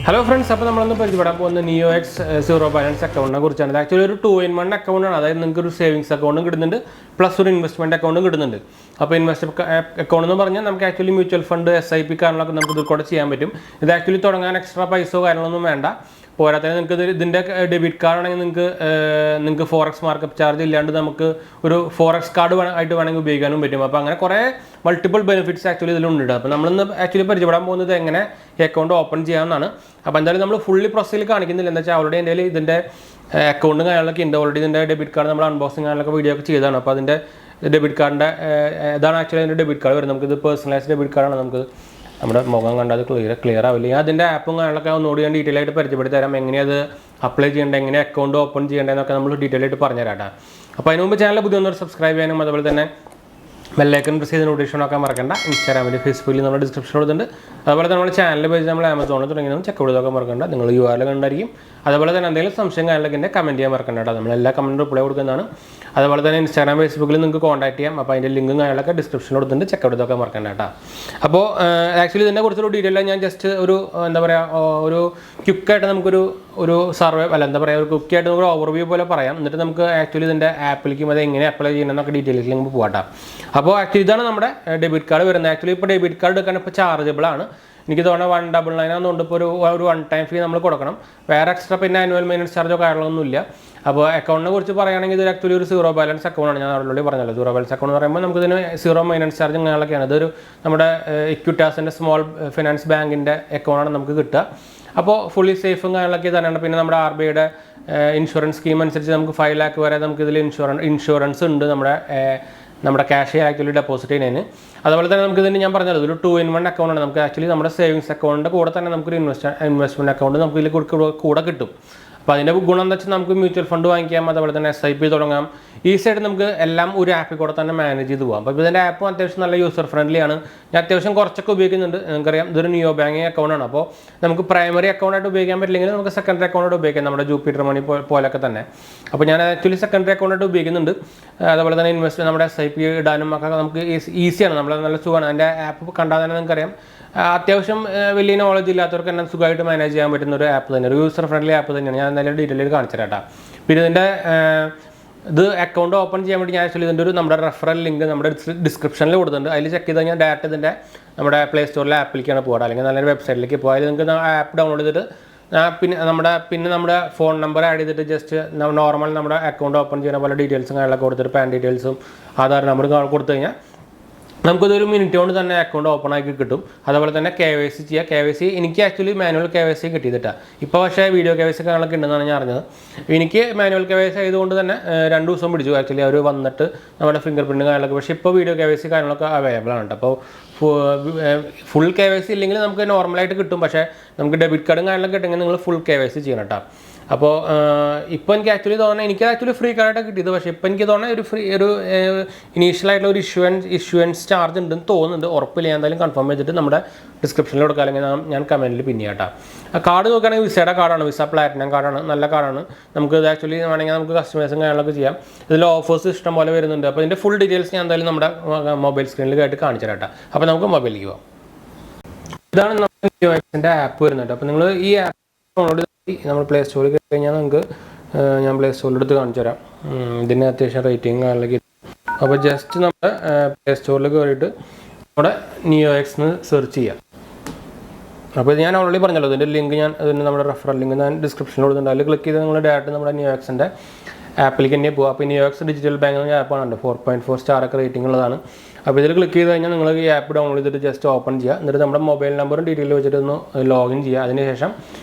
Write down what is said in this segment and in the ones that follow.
Hello friends, അപ്പോൾ നമ്മൾ പരിചയപ്പെടാൻ പോകുന്ന Niyox സീറോ ബാലൻസ് അക്കൗണ്ടിനെ കുറിച്ചാണ്. ആക്ച്വലി ഒരു 2-in-1 അക്കൗണ്ടാണ്. അതായത് നിങ്ങൾക്ക് ഒരു സേവിങ്സ് അക്കൗണ്ടും കിട്ടുന്നുണ്ട് പ്ലസ് ഒരു ഇൻവെസ്റ്റ്മെന്റ് അക്കൗണ്ടും കിട്ടുന്നുണ്ട്. അപ്പോൾ ഇൻവെസ്റ്റ്മെന്റ് അക്കൗണ്ട് എന്ന് പറഞ്ഞാൽ നമുക്ക് ആക്ച്വലി മ്യൂച്വൽ ഫണ്ട് SIP കാര്യങ്ങളൊക്കെ നമുക്ക് ഇതിൽ കൂടെ ചെയ്യാൻ പറ്റും. ഇത് ആക്ച്വലി തുടങ്ങാൻ എക്സ്ട്രാ പൈസയോ കാര്യങ്ങളൊന്നും വേണ്ട. പോരാത്തതിന് നിങ്ങൾക്ക് ഇതിൻ്റെ ഡെബിറ്റ് കാർഡ് ആണെങ്കിൽ നിങ്ങൾക്ക് ഫോറക്സ് മാർക്കപ്പ് ചാർജ് ഇല്ലാണ്ട് നമുക്ക് ഒരു ഫോറക്സ് കാർഡ് ആയിട്ട് വേണമെങ്കിൽ ഉപയോഗിക്കാനും പറ്റും. അപ്പോൾ അങ്ങനെ കുറേ മൾട്ടിപ്പിൾ ബെനിഫിറ്റ്സ് ആക്ച്വലി ഇതിലുണ്ട്. അപ്പോൾ നമ്മളിന്ന് ആക്ച്വലി പരിചയപ്പെടാൻ പോകുന്നത് എങ്ങനെ ഈ അക്കൗണ്ട് ഓപ്പൺ ചെയ്യാമെന്നാണ്. അപ്പോൾ എന്തായാലും നമ്മൾ ഫുള്ളി പ്രൊസീജിയർ കാണിക്കുന്നില്ല. എന്താ വെച്ചാൽ ഓൾറെഡി എൻ്റെ ഇതിൻ്റെ അക്കൗണ്ടും കാര്യങ്ങളൊക്കെ ഉണ്ട്. ഓൾറെഡി ഇതിൻ്റെ ഡെബിറ്റ് കാർഡ് നമ്മൾ അൺബോക്സിങ് കാര്യങ്ങളൊക്കെ വീഡിയോ ഒക്കെ ചെയ്തതാണ്. അപ്പോൾ അതിൻ്റെ ഡെബിറ്റ് കാർഡിൻ്റെ ഇതാണ് ആക്ച്വലി അതിൻ്റെ ഡെബിറ്റ് കാർഡ് വരുന്നത്. നമുക്കിത് പേഴ്സണലൈസ്ഡ് ഡെബിറ്റ് കാർഡാണ്. നമുക്ക് നമ്മുടെ മുഖം കണ്ടത് ക്ലിയർ ആവില്ല. അതിൻ്റെ ആപ്പും കാര്യങ്ങളൊക്കെ ഒന്നുകൂടി ഞാൻ ഡീറ്റെയിൽ ആയിട്ട് പരിചയപ്പെടുത്തി തരാം. എങ്ങനെയത് അപ്ലൈ ചെയ്യേണ്ടത്, എങ്ങനെ അക്കൗണ്ട് ഓപ്പൺ ചെയ്യേണ്ടതെന്നൊക്കെ നമ്മൾ ഡീറ്റെയിൽ ആയിട്ട് പറഞ്ഞുതരാം. അപ്പോൾ അതിന് മുമ്പ് ചാനൽ പുതിയൊന്നും സബ്സ്ക്രൈബ് ചെയ്യാനും അതുപോലെ തന്നെ ബെല്ലൈക്കൺ പ്രസ് ചെയ്ത് നോട്ടിഫിക്കേഷൻ നോക്കാൻ മറക്കണ്ട. ഇൻസ്റ്റാഗ്രാമിൽ ഫേസ്ബുക്കിൽ നമ്മുടെ ഡിസ്ക്രിപ്ഷൻ കൊടുത്തിട്ടുണ്ട്. അതുപോലെ തന്നെ നമ്മുടെ ചാനൽ പേജ് നമ്മൾ ആമസോണിൽ തുടങ്ങിയതും ചെക്ക് ചെയ്തൊക്കെ മറക്കണ്ട. നിങ്ങൾ URL കണ്ടായിരിക്കും. അതുപോലെ തന്നെ എന്തെങ്കിലും സംശയം കാര്യങ്ങളൊക്കെ കമൻറ്റ് ചെയ്യാൻ മറക്കണ്ട കേട്ടോ. നമ്മളെല്ലാ കമൻറ്റും റിപ്ലൈ കൊടുക്കുന്നതാണ്. അതുപോലെ തന്നെ ഇൻസ്റ്റാഗ്രാം ഫേസ്ബുക്കിൽ നിങ്ങൾക്ക് കോൺടാക്ട് ചെയ്യാം. അപ്പോൾ അതിൻ്റെ ലിങ്കും കാര്യങ്ങളൊക്കെ ഡിസ്ക്രിപ്ഷനിൽ കൊടുത്തിട്ടുണ്ട്. ചെക്ക് ചെയ്തൊക്കെ മറക്കണ്ട കേട്ടോ. അപ്പോൾ ആക്ച്വലി ഇതിനെ കുറിച്ചൊരു ഡീറ്റെയിൽ ഞാൻ ജസ്റ്റ് ഒരു എന്താ പറയുക ഒരു ക്വിക്കായിട്ട് നമുക്കൊരു സർവേ എന്താ പറയുക ഒരു ക്വിക്കായിട്ട് നമുക്ക് ഓവർവ്യൂ പോലെ പറയാം. എന്നിട്ട് നമുക്ക് ആക്ച്വലി ഇതിൻ്റെ ആപ്പിലേക്കും അത് എങ്ങനെ അപ്ലൈ ചെയ്യണമെന്നൊക്കെ ഡീറ്റെയിൽസിൽ നമുക്ക് പോകാം. അപ്പോൾ ആക്ച്വലി ഇതാണ് നമ്മുടെ ഡെബിറ്റ് കാർഡ് വരുന്നത്. ആക്ച്വലി ഇപ്പോൾ ഡെബിറ്റ് കാർഡ് എടുക്കാൻ ഇപ്പോൾ ചാർജബിൾ ആണ്. എനിക്ക് തോന്നുന്നത് 199 ആണെന്നുണ്ട്. ഇപ്പോൾ ഒരു വൺ ടൈം ഫീ നമ്മൾ കൊടുക്കണം. വേറെ എക്സ്ട്രാ പിന്നെ ആനുവൽ മെയിൻ്റനൻസ് ചാർജോ കാര്യങ്ങളൊന്നുമില്ല. അപ്പോൾ അക്കൗണ്ടിനെ കുറിച്ച് പറയുകയാണെങ്കിൽ ഇത് ആക്ച്വലി ഒരു സീറോ ബാലൻസ് അക്കൗണ്ടാണ്. ഞാൻ ഓൾറെഡി പറഞ്ഞല്ലോ സീറോ ബാലൻസ് അക്കൗണ്ട് എന്ന് പറയുമ്പോൾ നമുക്കിതിന് സീറോ മെയിൻ്റനൻസ് ചാർജ് കാര്യങ്ങളൊക്കെയാണ്. ഇതൊരു നമ്മുടെ ഇക്വിറ്റാസിൻ്റെ സ്മോൾ ഫിനാൻസ് ബാങ്കിൻ്റെ അക്കൗണ്ടാണ് നമുക്ക് കിട്ടുക. അപ്പോൾ ഫുള്ളി സേഫും കാര്യങ്ങളൊക്കെ തന്നെയാണ്. പിന്നെ നമ്മുടെ RBIയുടെ ഇൻഷുറൻസ് സ്കീം അനുസരിച്ച് നമുക്ക് 5 lakh വരെ നമുക്ക് ഇതിൽ ഇൻഷുറൻസ് ഉണ്ട് നമ്മുടെ ക്യാഷ് ആക്ച്വലി ഡെപ്പോസിറ്റ് ചെയ്യുന്നതിന്. അതുപോലെ തന്നെ നമുക്ക് ഇതിന് ഞാൻ പറഞ്ഞത് ഒരു 2-in-1 അക്കൗണ്ടാണ്. നമുക്ക് ആക്ച്വലി നമ്മുടെ സേവിങ്സ് അക്കൗണ്ടിൻ്റെ കൂടെ തന്നെ നമുക്കൊരു ഇൻവെസ്റ്റ്മെൻറ്റ് അക്കൗണ്ട് നമുക്ക് ഇതിൽ കൂടെ കിട്ടും. അപ്പോൾ അതിൻ്റെ ഗുണം എന്താ വെച്ചാൽ നമുക്ക് മ്യൂച്വൽ ഫണ്ട് വാങ്ങിക്കാം, അതുപോലെ തന്നെ SIP തുടങ്ങാം. ഈസിയായിട്ട് നമുക്ക് എല്ലാം ഒരു ആപ്പിൽ കൂടെ തന്നെ മാനേജ് ചെയ്ത് പോകാം. അപ്പോൾ ഇതിൻ്റെ ആപ്പും അത്യാവശ്യം നല്ല യൂസർ ഫ്രണ്ട്ലി ആണ്. ഞാൻ അത്യാവശ്യം കുറച്ചൊക്കെ ഉപയോഗിക്കുന്നുണ്ട്. നിങ്ങൾക്കറിയാം ഇതൊരു നിയോ ബാങ്കിങ് അക്കൗണ്ടാണ്. അപ്പോൾ നമുക്ക് പ്രൈമറി അക്കൗണ്ടായിട്ട് ഉപയോഗിക്കാൻ പറ്റില്ലെങ്കിൽ നമുക്ക് സെക്കൻഡറി അക്കൗണ്ടായിട്ട് ഉപയോഗിക്കാം, നമ്മുടെ ജൂപ്പിറ്റർ മണി പോലൊക്കെ തന്നെ. അപ്പോൾ ഞാൻ ആക്ച്വലി സെക്കൻഡറി അക്കൗണ്ടായിട്ട് ഉപയോഗിക്കുന്നുണ്ട്. അതുപോലെ തന്നെ നമ്മുടെ SIP ഇടാനും ഒക്കെ നമുക്ക് ഈസിയാണ്, നമ്മൾ നല്ല സുഖമാണ്. അതിൻ്റെ ആപ്പ് കണ്ടാൽ തന്നെ നിങ്ങൾക്കറിയാം അത്യാവശ്യം വലിയ നോളജ് ഇല്ലാത്തവർക്ക് തന്നെ സുഖമായിട്ട് മാനേജ് ചെയ്യാൻ പറ്റുന്ന ഒരു ആപ്പ് തന്നെയാണ്, ഒരു യൂസർ ഫ്രണ്ട്ലി ആപ്പ് തന്നെയാണ്. ഞാൻ എന്തായാലും ഡീറ്റെയിൽ കാണിച്ചു തരാം. പിന്നെ ഇതിൻ്റെ ഇത് അക്കൗണ്ട് ഓപ്പൺ ചെയ്യാൻ വേണ്ടി ഞാൻ ആക്ച്വലി ഇതിൻ്റെ നമ്മുടെ റെഫറൽ ലിങ്ക് നമ്മുടെ ഡിസ്ക്രിപ്ഷനിൽ കൊടുത്തിട്ടുണ്ട്. അതിൽ ചെക്ക് ചെയ്ത് കഴിഞ്ഞാൽ ഡയറക്റ്റ് ഇതിൻ്റെ നമ്മുടെ പ്ലേ സ്റ്റോറിലെ ആപ്പിലേക്കാണ് പോകാറ്, അല്ലെങ്കിൽ നല്ലൊരു വെബ്സൈറ്റിലേക്ക് പോകാം. നിങ്ങൾക്ക് ആപ്പ് ഡൗൺലോഡ് ചെയ്തിട്ട് പിന്നെ നമ്മുടെ ഫോൺ നമ്പർ ആഡ് ചെയ്തിട്ട് ജസ്റ്റ് നോർമൽ നമ്മുടെ അക്കൗണ്ട് ഓപ്പൺ ചെയ്യുന്ന പോലെ ഡീറ്റെയിൽസും കാര്യങ്ങളൊക്കെ കൊടുത്തിട്ട് പാൻ ഡീറ്റെയിൽസും ആധാർ നമ്പറും കൊടുത്തു കഴിഞ്ഞാൽ നമുക്കിതൊരു മിനിറ്റ് കൊണ്ട് തന്നെ അക്കൗണ്ട് ഓപ്പൺ ആക്കി കിട്ടും. അതുപോലെ തന്നെ KYC ചെയ്യുക. KYC എനിക്ക് ആക്ച്വലി മാനുവൽ KYC കിട്ടിയിട്ടാണ്. ഇപ്പോൾ പക്ഷേ വീഡിയോ KYC കാര്യങ്ങളൊക്കെ ഉണ്ടെന്നാണ് ഞാൻ അറിഞ്ഞത്. എനിക്ക് മാനുവൽ KYC ആയതുകൊണ്ട് തന്നെ 2 ദിവസം പിടിച്ചു ആക്ച്വലി അവർ വന്നിട്ട് നമ്മുടെ ഫിംഗർ പ്രിൻറ്റ് കാര്യങ്ങളൊക്കെ. പക്ഷേ ഇപ്പോൾ വീഡിയോ KYC കാര്യങ്ങളൊക്കെ അവൈലബിൾ ആണ്. അപ്പോൾ ഫുൾ KYC ഇല്ലെങ്കിൽ നമുക്ക് നോർമലായിട്ട് കിട്ടും. പക്ഷേ നമുക്ക് ഡെബിറ്റ് കാർഡും കാര്യങ്ങളൊക്കെ കിട്ടുമെങ്കിൽ നിങ്ങൾ ഫുൾ KYC ചെയ്യണം കേട്ടോ. അപ്പോൾ ഇപ്പോൾ എനിക്ക് ആക്ച്വലി തോന്നുന്നത് എനിക്ക് ആക്ച്വലി ഫ്രീ കാർഡായിട്ട് കിട്ടിയത്. പക്ഷേ ഇപ്പോൾ എനിക്ക് തോന്നുന്നത് ഒരു ഇനീഷ്യലായിട്ടുള്ള ഒരു ഇഷ്യൂവൻസ് ചാർജ് ഉണ്ടെന്ന് തോന്നുന്നുണ്ട്. ഉറപ്പില്ല, ഞാൻ എന്തായാലും കൺഫേം ചെയ്തിട്ട് നമ്മുടെ ഡിസ്ക്രിപ്ഷനിൽ കൊടുക്കുക, അല്ലെങ്കിൽ ഞാൻ കമൻറ്റിൽ പിന്നെ കേട്ടോ. ആ കാർഡ് നോക്കുകയാണെങ്കിൽ വിസയുടെ കാർഡാണ്, വിസ പ്ലാറ്റിനം കാർഡാണ്, നല്ല കാർഡാണ്. നമുക്ക് ഇത് ആക്ച്വലി വേണമെങ്കിൽ നമുക്ക് കസ്റ്റമൈസും കാര്യങ്ങളൊക്കെ ചെയ്യാം. ഇതിൽ ഓഫേഴ്സ് ഇഷ്ടം പോലെ വരുന്നുണ്ട്. അപ്പോൾ ഇതിൻ്റെ ഫുൾ ഡീറ്റെയിൽസ് ഞാൻ എന്തായാലും നമ്മുടെ മൊബൈൽ സ്ക്രീനിൽ ആയിട്ട് കാണിച്ചു തരാം. അപ്പോൾ നമുക്ക് മൊബൈലിലേക്ക് പോകാം. ഇതാണ് നമ്മുടെ Niyoxൻ്റെ ആപ്പ് വരുന്നത്. അപ്പോൾ നിങ്ങൾ ഈ ആപ്പ് ഡൗൺലോഡ് നമ്മൾ പ്ലേ സ്റ്റോറിൽ കയറി കഴിഞ്ഞാൽ നമുക്ക് ഞാൻ പ്ലേ സ്റ്റോറിൽ എടുത്ത് കാണിച്ചു തരാം. ഇതിന് അത്യാവശ്യം റേറ്റിംഗ് കാര്യങ്ങളൊക്കെ. അപ്പോൾ ജസ്റ്റ് നമ്മുടെ പ്ലേ സ്റ്റോറിൽ കയറിയിട്ട് നമ്മുടെ Niyox എന്ന് സെർച്ച് ചെയ്യാം. അപ്പോൾ ഇത് ഞാൻ ഓൾറെഡി പറഞ്ഞല്ലോ, ഇതിൻ്റെ ലിങ്ക് നമ്മുടെ റെഫറൽ ലിങ്ക് ഞാൻ ഡിസ്ക്രിപ്ഷനിൽ കൊടുത്തിട്ടുണ്ട്. അതിൽ ക്ലിക്ക് ചെയ്ത് നിങ്ങൾ ഡയറക്റ്റ് നമ്മുടെ Niyoxൻ്റെ ആപ്പിലേക്ക് തന്നെ പോകുക. അപ്പോൾ Niyox ഡിജിറ്റൽ ബാങ്ക് എന്ന ആപ്പാണ്, 4.4 സ്റ്റാറൊക്കെ റേറ്റിംഗ് ഉള്ളതാണ്. അപ്പോൾ ഇതിൽ ക്ലിക്ക് ചെയ്ത് കഴിഞ്ഞാൽ നിങ്ങൾ ഈ ആപ്പ് ഡൗൺലോഡ് ചെയ്തിട്ട് ജസ്റ്റ് ഓപ്പൺ ചെയ്യുക. എന്നിട്ട് നമ്മുടെ മൊബൈൽ നമ്പറും ഡീറ്റെയിൽ വെച്ചിട്ട് ഒന്ന് ലോഗിൻ ചെയ്യുക. അതിനുശേഷം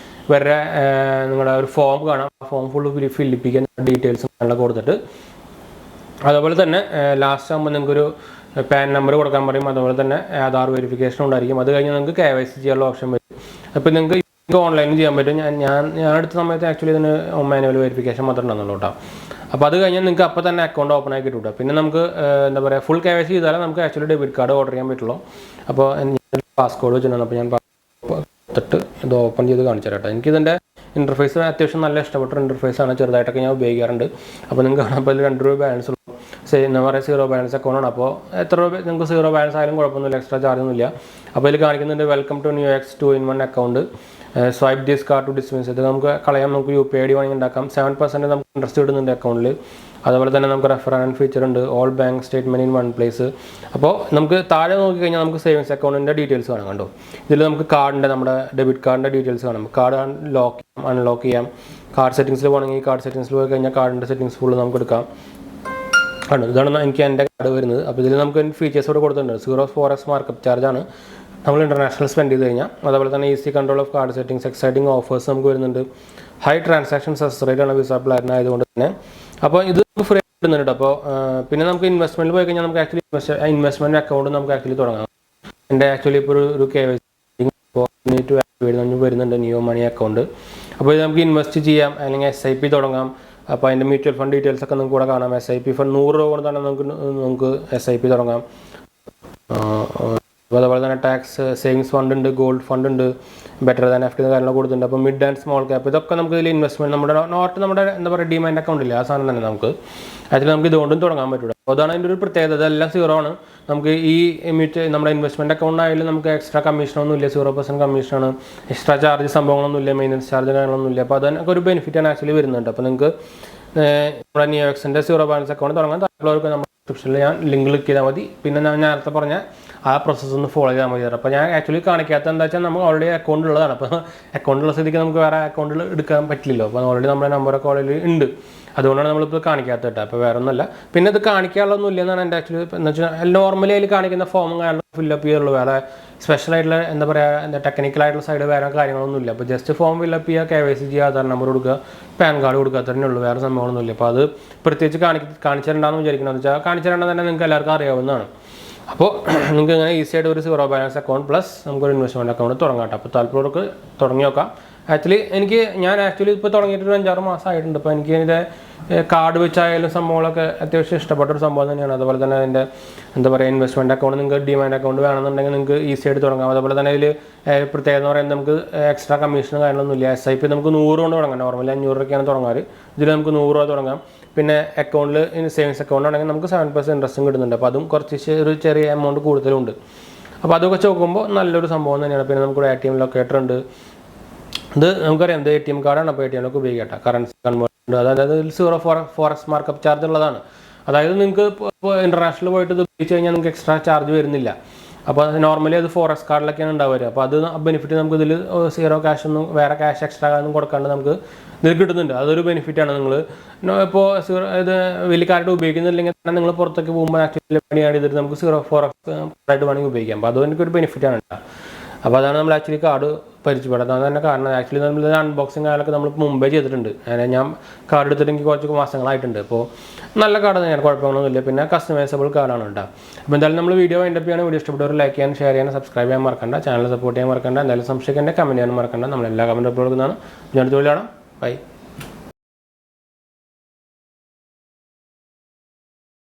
വേറെ നിങ്ങളുടെ ഒരു ഫോം കാണാം. ആ ഫോം ഫുള്ള് ഫില്ലിപ്പിക്കാൻ ഡീറ്റെയിൽസും എല്ലാം കൊടുത്തിട്ട് അതുപോലെ തന്നെ ലാസ്റ്റ് ആകുമ്പോൾ നിങ്ങൾക്കൊരു പാൻ നമ്പർ കൊടുക്കാൻ പറയും. അതുപോലെ തന്നെ ആധാർ വെരിഫിക്കേഷൻ ഉണ്ടായിരിക്കും. അത് കഴിഞ്ഞ് നിങ്ങൾക്ക് KYC ചെയ്യാനുള്ള ഓപ്ഷൻ വരും. അപ്പോൾ നിങ്ങൾക്ക് ഓൺലൈനിൽ ചെയ്യാൻ പറ്റും. ഞാൻ എടുത്ത സമയത്ത് ആക്ച്വലി ഇതിന് മാനുവൽ വെരിഫിക്കേഷൻ മാത്രമേ ഉണ്ടാകുന്നുള്ളൂ കേട്ടോ. അപ്പോൾ അത് കഴിഞ്ഞാൽ നിങ്ങൾക്ക് അപ്പോൾ തന്നെ അക്കൗണ്ട് ഓപ്പൺ ആക്കി കിട്ടും. പിന്നെ നമുക്ക് എന്താ പറയുക ഫുൾ KYC ചെയ്താലേ നമുക്ക് ആക്ച്വലി ഡെബിറ്റ് കാർഡ് ഓർഡർ ചെയ്യാൻ പറ്റുള്ളൂ. അപ്പോൾ പാസ്കോഡ് വെച്ചിട്ടുണ്ട്. അപ്പോൾ ഞാൻ ഇത് ഓപ്പൺ ചെയ്ത് കാണിച്ചു തരാം. എനിക്കിതിൻ്റെ ഇൻ്റർഫേസ് അത്യാവശ്യം നല്ല ഇഷ്ടപ്പെട്ട ഇൻ്റർഫേസാണ്. ചെറുതായിട്ടൊക്കെ ഞാൻ ഉപയോഗിക്കാറുണ്ട്. അപ്പോൾ നിങ്ങൾക്ക് കാണാൻ ഇപ്പോൾ ₹2 ബാലൻസ് ഉള്ളൂ. എന്താ പറയുക സീറോ ബാലൻസ് അക്കൗണ്ടാണ്. അപ്പോൾ എത്ര രൂപ നിങ്ങൾക്ക് സീറോ ബാലൻസ് ആയാലും കുഴപ്പമൊന്നുമില്ല, എക്സ്ട്രാ ചാർജൊന്നുമില്ല. അപ്പോൾ ഇതിൽ കാണിക്കുന്നുണ്ട് welcome to Niyox 2-in-1 account. Swipe this card to dismiss, ഇത് നമുക്ക് കളയാം. നമുക്ക് UPI ID വേണമെങ്കിൽ ഉണ്ടാക്കാം. 7% നമുക്ക് ഇൻട്രസ്റ്റ് കിട്ടുന്നുണ്ട് അക്കൗണ്ടിൽ. അതുപോലെ തന്നെ നമുക്ക് റെഫർ ആൻഡ് ഫീച്ചർ ഉണ്ട്, all bank statement in one place. അപ്പോൾ നമുക്ക് താഴെ നോക്കിക്കഴിഞ്ഞാൽ നമുക്ക് സേവിങ്സ് അക്കൗണ്ടിൻ്റെ ഡീറ്റെയിൽസ് കാണാം. കണ്ടോ, ഇതിൽ നമുക്ക് കാർഡിൻ്റെ, നമ്മുടെ ഡെബിറ്റ് കാർഡിൻ്റെ ഡീറ്റെയിൽസ് കാണാം. കാർഡ് ലോക്ക് ചെയ്യാം, അൺലോക്ക് ചെയ്യാം. കാർഡ് സെറ്റിംഗ്സിൽ പോകണമെങ്കിൽ കാർഡ് സെറ്റിംഗ്സിൽ പോയി കഴിഞ്ഞാൽ കാർഡിൻ്റെ സെറ്റിംഗ്സ് ഫുള്ള് നമുക്ക് എടുക്കാം. ആണ്, ഇതാണ് എനിക്ക് എൻ്റെ കാർഡ് വരുന്നത്. അപ്പോൾ ഇതിൽ നമുക്ക് ഫീച്ചേഴ്സോട് കൊടുത്തിട്ടുണ്ട്. 0 മാർക്കപ്പ് ചാർജാണ് നമ്മൾ ഇൻ്റർനാഷണൽ സ്പെൻഡ് ചെയ്ത് കഴിഞ്ഞാൽ. അതുപോലെ തന്നെ easy control of card settings, exciting offers നമുക്ക് വരുന്നുണ്ട്. ഹൈ ട്രാൻസാക്ഷൻ സക്സസ് റേറ്റ് ആണ് വിസ പ്ലാറ്റിനം ആയതുകൊണ്ട് തന്നെ. അപ്പോൾ ഇത് നമുക്ക് ഫ്രീ കിട്ടുന്നുണ്ട്. അപ്പോൾ പിന്നെ നമുക്ക് ഇൻവെസ്റ്റ്മെൻറ്റിൽ പോയി കഴിഞ്ഞാൽ നമുക്ക് ആക്ച്വലി ഇൻവെസ്റ്റ്മെൻറ്റ് അക്കൗണ്ട് നമുക്ക് ആക്ച്വലി തുടങ്ങാം. എൻ്റെ ആക്ച്വലി ഇപ്പോൾ ഒരു KYC വരുന്നുണ്ട്, നിയോ മണി അക്കൗണ്ട്. അപ്പോൾ ഇത് നമുക്ക് ഇൻവെസ്റ്റ് ചെയ്യാം, അല്ലെങ്കിൽ SIP തുടങ്ങാം. അപ്പോൾ അതിൻ്റെ മ്യൂച്വൽ ഫണ്ട് ഡീറ്റെയിൽസ് ഒക്കെ നമുക്ക് കൂടെ കാണാം. SIP ഫണ്ട് 100 രൂപ കൊണ്ട് തന്നെ നമുക്ക് SIP തുടങ്ങാം. അതുപോലെ തന്നെ ടാക്സ് സേവിങ്സ് ഫണ്ട് ഉണ്ട്, ഗോൾഡ് ഫണ്ട് ഉണ്ട്, ബെറ്റർ ദാൻ FD കാര്യങ്ങളൊക്കെ കൊടുത്തിട്ടുണ്ട്. അപ്പോൾ മിഡ് ആൻഡ് സ്മോൾ ക്യാപ്പ് ഇതൊക്കെ നമുക്ക് ഇതിൽ ഇൻവെസ്റ്റ്മെൻറ്റ് നമ്മുടെ എന്താ പറയുക ഡിമാൻഡ് അക്കൗണ്ട് ഇല്ല, ആ സാധനം തന്നെ നമുക്ക് അതിൽ നമുക്ക് ഇതുകൊണ്ടും തുടങ്ങാൻ പറ്റില്ല. അപ്പോൾ അതാണ് അതിൻ്റെ ഒരു പ്രത്യേകത. ഇതെല്ലാം 0 ആണ്. നമുക്ക് ഈ നമ്മുടെ ഇൻവെസ്റ്റ്മെൻറ്റ് അക്കൗണ്ട് ആയാലും നമുക്ക് എക്സ്ട്രാ കമ്മീഷനൊന്നും ഇല്ല, 0% കമ്മീഷനാണ്. എക്സ്ട്രാ ചാർജ് സംഭവങ്ങളൊന്നും ഇല്ല, മെയിൻ്റനൻസ് ചാർജ് കാര്യങ്ങളൊന്നും ഇല്ല. അപ്പോൾ അതിനൊക്കെ ഒരു ബെനിഫിറ്റാണ് ആക്ച്വലി വരുന്നുണ്ട്. അപ്പോൾ നിങ്ങൾക്ക് നമ്മുടെ നിയോക്സിൻ്റെ 0 ബാലൻസ് അക്കൗണ്ട് തുടങ്ങാൻ താല്പര്യമുള്ളവർക്ക് നമ്മുടെ ഡിസ്ക്രിപ്ഷനിൽ ഞാൻ ലിങ്ക് ക്ലിക്ക് ചെയ്താൽ മതി. പിന്നെ ഞാൻ നേരത്തെ പറഞ്ഞ ആ പ്രോസസ്സ് ഒന്ന് ഫോളോ ചെയ്താൽ മതി. അപ്പോൾ ഞാൻ ആക്ച്വലി കാണിക്കാത്ത എന്താ വെച്ചാൽ നമുക്ക് ഓൾറെഡി അക്കൗണ്ട് ഉള്ളതാണ്. അപ്പോൾ അക്കൗണ്ട് ഉള്ള സ്ഥിതിക്ക് നമുക്ക് വേറെ അക്കൗണ്ടിൽ എടുക്കാൻ പറ്റില്ലല്ലോ. അപ്പോൾ ഓൾറെഡി നമ്മുടെ നമ്പറൊക്കെ ഓൾറെഡി ഉണ്ട്, അതുകൊണ്ടാണ് നമ്മളിപ്പോൾ കാണിക്കാത്ത കേട്ടോ. അപ്പോൾ വേറെ ഒന്നുമല്ല. പിന്നെ ഇത് കാണിക്കാനുള്ളതൊന്നും ഇല്ലെന്നാണ് എൻ്റെ ആക്ച്വലി എന്ന് വെച്ചാൽ നോർമലി അതിൽ കാണിക്കുന്ന ഫോമും കാര്യങ്ങളും ഫില്ലപ്പ് ചെയ്യുള്ളൂ. വേറെ സ്പെഷ്യലായിട്ടുള്ള എന്താ പറയുക ടെക്നിക്കലായിട്ടുള്ള സൈഡ് വേറെ കാര്യങ്ങളൊന്നും ഇല്ല. അപ്പോൾ ജസ്റ്റ് ഫോം ഫില്ലപ്പ് ചെയ്യുക, KYC ചെയ്യുക, ആധാർ നമ്പർ കൊടുക്കുക, പാൻ കാർഡ് കൊടുക്കുക, തന്നെ ഉള്ളൂ, വേറെ സംഭവങ്ങളൊന്നും ഇല്ല. അപ്പോൾ അത് പ്രത്യേകിച്ച് കാണിച്ചിട്ടുണ്ടാകുന്ന വിചാരിക്കണമെന്ന് വെച്ചാൽ കാണിച്ചിട്ടുണ്ടെങ്കിൽ തന്നെ നിങ്ങൾക്ക് എല്ലാവർക്കും അറിയാവുന്നതാണ്. അപ്പോൾ നിങ്ങൾക്ക് ഇങ്ങനെ ഈസി ആയിട്ട് ഒരു 0 ബാലൻസ് അക്കൗണ്ട് പ്ലസ് നമുക്കൊരു ഇൻവെസ്റ്റ്മെൻറ്റ് അക്കൗണ്ട് തുടങ്ങാം. അപ്പോൾ താല്പര്യമുള്ളവർക്ക് തുടങ്ങി നോക്കാം. ആക്ച്വലി ഞാൻ ഇപ്പോൾ തുടങ്ങിയിട്ട് ഒരു 5-6 മാസം ആയിട്ടുണ്ട്. അപ്പോൾ എനിക്ക് ഇതിൻ്റെ കാർഡ് വെച്ചായാലും സംഭവങ്ങളൊക്കെ അത്യാവശ്യം ഇഷ്ടപ്പെട്ടൊരു സംഭവം തന്നെയാണ്. അതുപോലെ തന്നെ അതിൻ്റെ എന്താ പറയുക ഇൻവെസ്റ്റ്മെൻറ്റ് അക്കൗണ്ട് നിങ്ങൾക്ക് ഡിമാൻഡ് അക്കൗണ്ട് വേണമെന്നുണ്ടെങ്കിൽ നിങ്ങൾക്ക് ഈസി ആയിട്ട് തുടങ്ങാം. അതുപോലെ തന്നെ ഇതിൽ പ്രത്യേകത എന്ന് പറയുന്നത് നമുക്ക് എക്സ്ട്രാ കമ്മീഷനും കാര്യങ്ങളൊന്നും ഇല്ല. SIP നമുക്ക് 100 കൊണ്ട് തുടങ്ങാം. നോർമലി 500 രൂപയ്ക്കാണ് തുടങ്ങാറ്. ഇതിൽ നമുക്ക് 100 രൂപ തുടങ്ങാം. പിന്നെ അക്കൗണ്ടിൽ സേവിങ്സ് അക്കൗണ്ട് ആണെങ്കിൽ നമുക്ക് 7% ഇൻട്രസ്റ്റും കിട്ടുന്നുണ്ട്. അപ്പോൾ അതും കുറച്ച് ഒരു ചെറിയ എമൗണ്ട് കൂടുതലുണ്ട്. അപ്പോൾ അതൊക്കെ നോക്കുമ്പോൾ നല്ലൊരു സംഭവം തന്നെയാണ്. പിന്നെ നമുക്കൊരു ATM ലൊക്കേറ്റർ ഉണ്ട്. ഇത് നമുക്കറിയാം, ഇത് ATM കാർഡാണ്. അപ്പോൾ ATM ലൊക്കെ ഉപയോഗിക്കട്ടെ. കറൻസി കൺവേർട്ട് ഉണ്ട്. അതായത് 0 മാർക്കപ്പ് ചാർജ് ഉള്ളതാണ്. അതായത് നിങ്ങൾക്ക് ഇപ്പോൾ ഇൻ്റർനാഷണൽ പോയിട്ട് ഇത് ഉപയോഗിച്ച് കഴിഞ്ഞാൽ നിങ്ങൾക്ക് എക്സ്ട്രാ ചാർജ് വരുന്നില്ല. അപ്പോൾ നോർമലി അത് 4S കാർഡിലൊക്കെയാണ് ഉണ്ടാവുക. അപ്പോൾ അത് ബെനിഫിറ്റ് നമുക്ക് ഇതിൽ 0 ക്യാഷ് ഒന്നും വേറെ ക്യാഷ് എക്സ്ട്രാ ഒന്നും കൊടുക്കാണ്ട് നമുക്ക് ഇതിൽ കിട്ടുന്നുണ്ട്. അതൊരു ബെനിഫിറ്റാണ്. നിങ്ങൾ ഇപ്പോൾ ഇത് വലിയ കാർഡ് ഉപയോഗിക്കുന്നില്ലെങ്കിൽ തന്നെ നിങ്ങൾ പുറത്തേക്ക് പോകുമ്പോൾ ആക്ച്വലി പണി ആഡ് ചെയ്തിട്ട് നമുക്ക് 4X ആയിട്ട് വേണമെങ്കിൽ ഉപയോഗിക്കാം. അപ്പോൾ അത് എനിക്കൊരു ബെനിഫിറ്റാണ് ഉണ്ടാകുക. അപ്പോൾ അതാണ് നമ്മൾ ആക്ച്വലി കാർഡ് പരിചയപ്പെടുന്നത് തന്നെ കാരണം. ആക്ച്വലി നമ്മൾ അൺബോക്സിങ് കാര്യങ്ങളൊക്കെ നമ്മൾ മുമ്പേ ചെയ്തിട്ടുണ്ട്. ഞാൻ കാർഡ് എടുത്തിട്ട് എനിക്ക് കുറച്ച് മാസങ്ങളായിട്ടുണ്ട്. അപ്പോൾ നല്ല കാർഡ് തന്നെയാണ്, കുഴപ്പങ്ങളൊന്നുമില്ല. പിന്നെ കസ്റ്റമൈസബിൾ കാർഡാണ് കേട്ടോ. അപ്പോൾ എന്തായാലും നമ്മൾ വീഡിയോ വൈൻഡപ്പ് ചെയ്യണം. വീഡിയോ ഇഷ്ടപ്പെട്ടവർ ലൈക്ക് ചെയ്യാൻ, ഷെയർ ചെയ്യാൻ, സബ്സ്ക്രൈബ് ചെയ്യാൻ മറക്കണ്ട. ചാനൽ സപ്പോർട്ട് ചെയ്യാൻ മറക്കണ്ട. എന്തായാലും സംശയിക്കേണ്ട കമൻറ്റ് ചെയ്യാൻ മറക്കണ്ട. നമ്മളെല്ലാ കമൻറ്റ് അപ്ലോഡ് കൊടുക്കുന്നതാണ്. ഞാൻ അടുത്ത വീഡിയോ കാണാം. ബൈ.